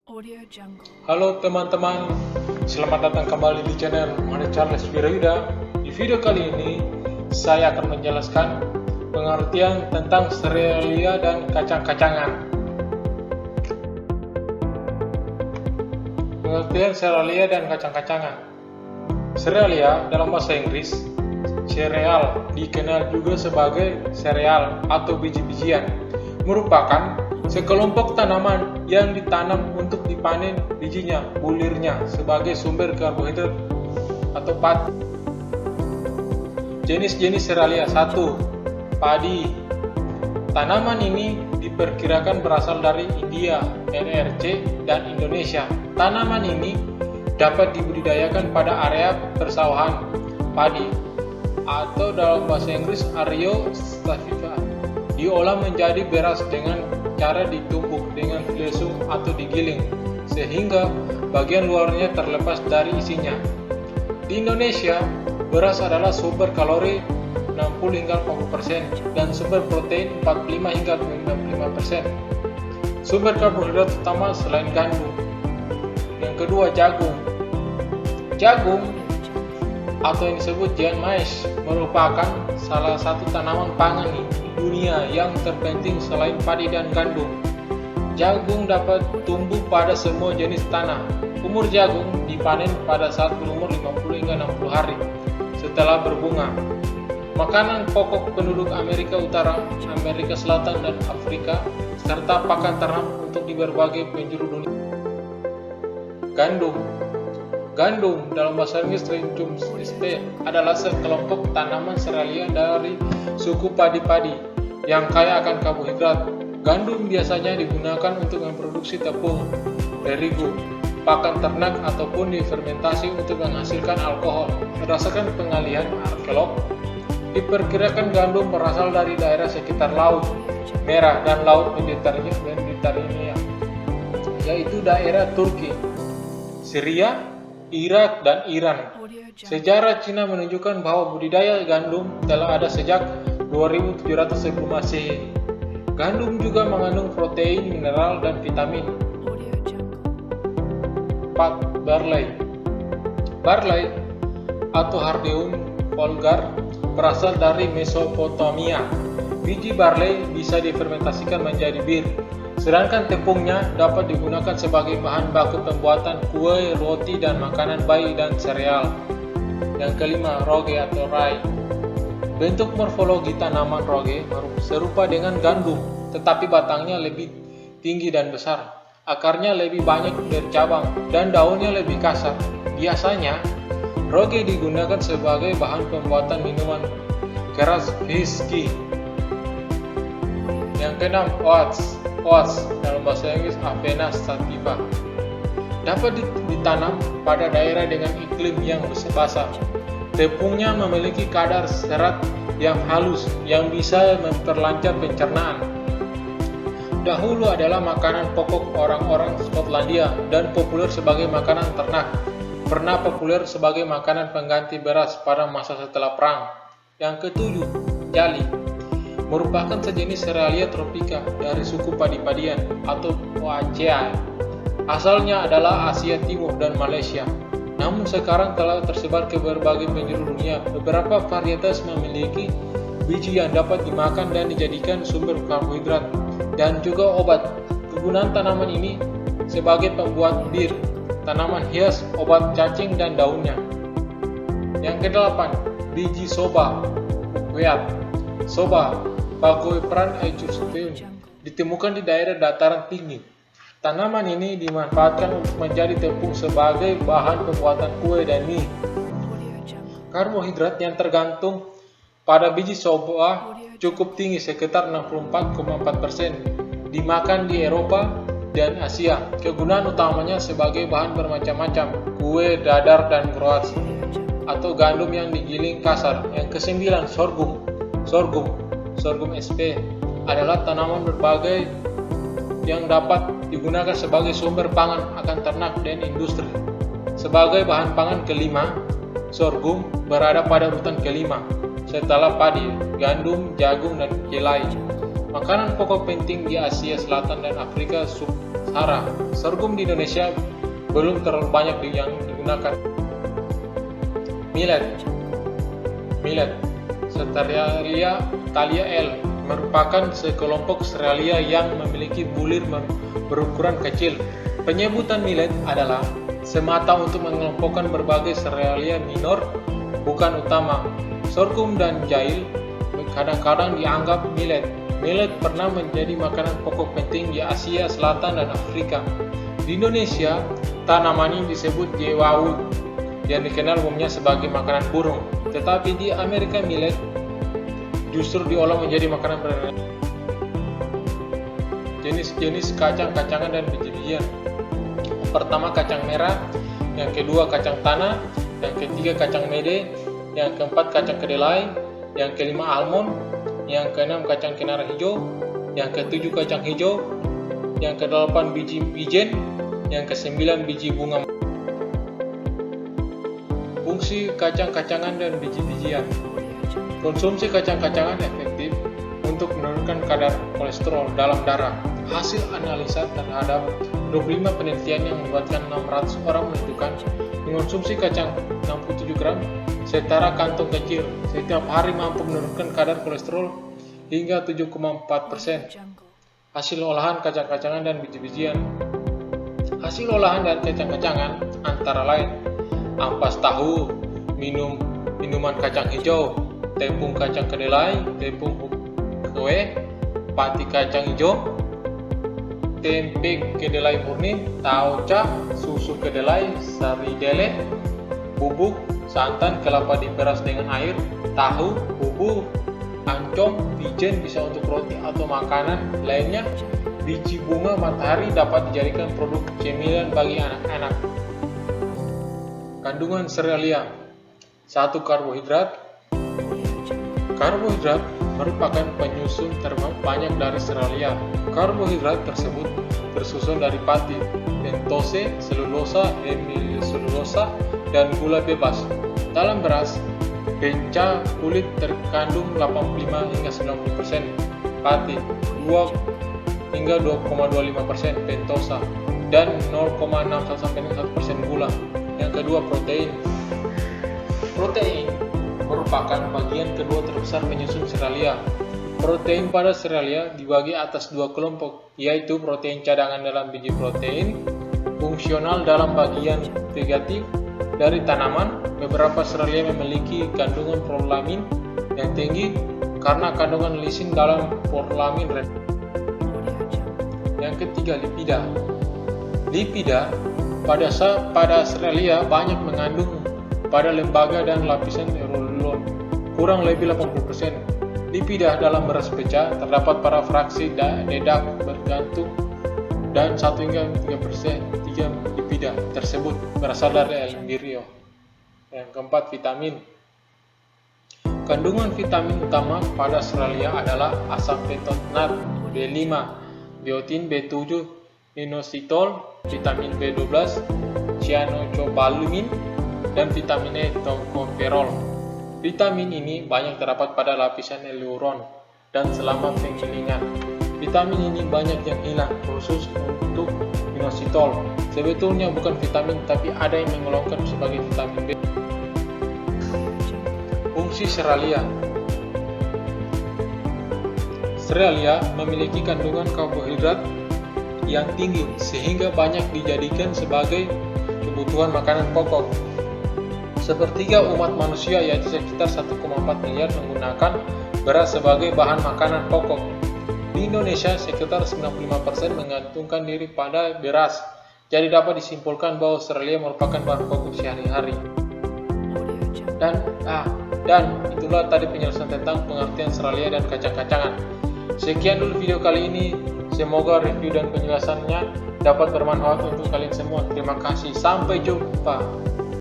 Audio Jungle. Halo teman-teman, selamat datang kembali di channel Muhammad Charles Wirayuda. Di video kali ini, saya akan menjelaskan pengertian tentang serealia dan kacang-kacangan. Pengertian serealia dan kacang-kacangan. Serealia dalam bahasa Inggris, cereal, dikenal juga sebagai sereal atau biji-bijian, merupakan sekelompok tanaman yang ditanam untuk dipanen bijinya, bulirnya, sebagai sumber karbohidrat atau padi. Jenis-jenis serealia. 1. Padi. Tanaman ini diperkirakan berasal dari India, NRC, dan Indonesia. Tanaman ini dapat dibudidayakan pada area persawahan padi atau dalam bahasa Inggris Ario Staphyla. Diolah menjadi beras dengan cara ditumbuk dengan lesung atau digiling sehingga bagian luarnya terlepas dari isinya. Di Indonesia, beras adalah sumber kalori 60 hingga 40% dan sumber protein 45 hingga 55%. Sumber karbohidrat utama selain gandum. Yang kedua, jagung. Jagung atau yang disebut giant maize merupakan salah satu tanaman pangan di dunia yang terpenting selain padi dan gandum. Jagung dapat tumbuh pada semua jenis tanah. Umur jagung dipanen pada saat berumur 50 hingga 60 hari setelah berbunga. Makanan pokok penduduk Amerika Utara, Amerika Selatan, dan Afrika, serta pakan ternak untuk di berbagai penjuru dunia. Gandum. Gandum dalam bahasa Inggris Triticum sp adalah sekelompok tanaman serealia dari suku padi-padi yang kaya akan karbohidrat. Gandum biasanya digunakan untuk memproduksi tepung, terigu, pakan ternak ataupun difermentasi untuk menghasilkan alkohol. Berdasarkan pengalihan arkeolog, diperkirakan gandum berasal dari daerah sekitar Laut Merah dan Laut Mediterania, yaitu daerah Turki, Syria, Irak, dan Iran. Sejarah Cina menunjukkan bahwa budidaya gandum telah ada sejak 2700 sebelum Masehi. Gandum juga mengandung protein, mineral, dan vitamin. 4. Barley. Barley atau Hardeum vulgar berasal dari Mesopotamia. Biji barley bisa difermentasikan menjadi bir, sedangkan tepungnya dapat digunakan sebagai bahan baku pembuatan kue, roti, dan makanan bayi dan sereal. Yang kelima, roge atau rye. Bentuk morfologi tanaman roge serupa dengan gandum, tetapi batangnya lebih tinggi dan besar. Akarnya lebih banyak bercabang dan daunnya lebih kasar. Biasanya, roge digunakan sebagai bahan pembuatan minuman keras whisky. Yang keenam, oats. Oats dalam bahasa Inggris Avena sativa dapat ditanam pada daerah dengan iklim yang basah. Tepungnya memiliki kadar serat yang halus yang bisa memperlancar pencernaan. Dahulu adalah makanan pokok orang-orang Skotlandia dan populer sebagai makanan ternak. Pernah populer sebagai makanan pengganti beras pada masa setelah perang. Yang ketujuh, jali. Merupakan sejenis serealia tropika dari suku padi-padian atau Poaceae. Asalnya adalah Asia Timur dan Malaysia, namun sekarang telah tersebar ke berbagai penjuru dunia. Beberapa varietas memiliki biji yang dapat dimakan dan dijadikan sumber karbohidrat dan juga obat. Kegunaan tanaman ini sebagai pembuat bir, tanaman hias, obat cacing, dan daunnya. Yang kedelapan, biji soba. Soba Bagoypran aeugospeum ditemukan di daerah dataran tinggi. Tanaman ini dimanfaatkan untuk menjadi tepung sebagai bahan pembuatan kue dan mie. Karbohidrat yang tergantung pada biji soba cukup tinggi, sekitar 64,4%. Dimakan di Eropa dan Asia. Kegunaan utamanya sebagai bahan bermacam-macam, kue, dadar, dan groats atau gandum yang digiling kasar. Yang kesembilan, sorghum. Sorghum sp adalah tanaman berbagai yang dapat digunakan sebagai sumber pangan akan ternak dan industri. Sebagai bahan pangan kelima, sorghum berada pada urutan kelima setelah padi, gandum, jagung, dan kedelai. Makanan pokok penting di Asia Selatan dan Afrika Sahara. Sorghum di Indonesia belum terlalu banyak yang digunakan. Millet Setaria Thalia L merupakan sekelompok serealia yang memiliki bulir berukuran kecil. Penyebutan millet adalah semata untuk mengelompokkan berbagai serealia minor, bukan utama. Sorghum dan jail kadang-kadang dianggap millet. Millet pernah menjadi makanan pokok penting di Asia Selatan dan Afrika. Di Indonesia, tanaman ini disebut jewawut yang dikenal umumnya sebagai makanan burung. Tetapi di Amerika, millet justru diolah menjadi makanan berenang. Jenis-jenis kacang-kacangan dan biji-bijian. Pertama, kacang merah. Yang kedua, kacang tanah. Yang ketiga, kacang mede. Yang keempat, kacang kedelai. Yang kelima, almond. Yang keenam, kacang kenara hijau. Yang ketujuh, kacang hijau. Yang kedelapan, biji wijen. Yang kesembilan, biji bunga. Fungsi kacang-kacangan dan biji-bijian. Konsumsi kacang-kacangan efektif untuk menurunkan kadar kolesterol dalam darah. Hasil analisa terhadap 25 penelitian yang melibatkan 600 orang menunjukkan mengonsumsi kacang 67 gram setara kantong kecil setiap hari mampu menurunkan kadar kolesterol hingga 7,4%. Hasil olahan kacang-kacangan dan biji-bijian. Hasil olahan dari kacang-kacangan antara lain ampas tahu, minuman kacang hijau, tepung kacang kedelai, tepung kue, pati kacang hijau, tempe kedelai murni, tauca, susu kedelai, sari dele, bubuk, santan, kelapa diperas dengan air, tahu, bubuk, ancong, wijen bisa untuk roti atau makanan lainnya. Biji bunga matahari dapat dijadikan produk cemilan bagi anak-anak. Kandungan serealia. 1. Karbohidrat. Karbohidrat merupakan penyusun terbanyak dari serealia. Karbohidrat tersebut tersusun dari pati, pentose, selulosa, hemiselulosa, dan gula bebas. Dalam beras, benca kulit terkandung 85 hingga 90% pati, 2 hingga 2,25% pentosa, dan 0,61% gula. Yang kedua, protein. Protein merupakan bagian kedua terbesar penyusun serealia. Protein pada serealia dibagi atas dua kelompok, yaitu protein cadangan dalam biji protein, fungsional dalam bagian vegetif dari tanaman. Beberapa serealia memiliki kandungan prolamin yang tinggi karena kandungan lisin dalam prolamin rendah. Yang ketiga, lipida. Lipida pada serealia banyak mengandung pada lembaga dan lapisan aerolon, kurang lebih 80%. Lipida dalam beras pecah terdapat pada fraksi dedak bergantung dan 1 hingga 3% lipida tersebut berasal dari embrion. Yang keempat, vitamin. Kandungan vitamin utama pada serealia adalah asam bentonat B5, biotin B7, inositol, vitamin B12, cyanocobalamin, dan vitamin E tocopherol. Vitamin ini banyak terdapat pada lapisan hyaluron dan selama penggilingan. Vitamin ini banyak yang hilang, khusus untuk inositol. Sebetulnya bukan vitamin, tapi ada yang menggolongkan sebagai vitamin B. Fungsi serealia. Serealia memiliki kandungan karbohidrat yang tinggi sehingga banyak dijadikan sebagai kebutuhan makanan pokok. Sepertiga umat manusia, yaitu sekitar 1,4 miliar, menggunakan beras sebagai bahan makanan pokok. Di Indonesia, sekitar 95% menggantungkan diri pada beras. Jadi dapat disimpulkan bahwa serealia merupakan bahan pokok sehari-hari. Dan itulah tadi penjelasan tentang pengertian serealia dan kacang-kacangan. Sekian dulu video kali ini. Semoga review dan penjelasannya dapat bermanfaat untuk kalian semua. Terima kasih. Sampai jumpa.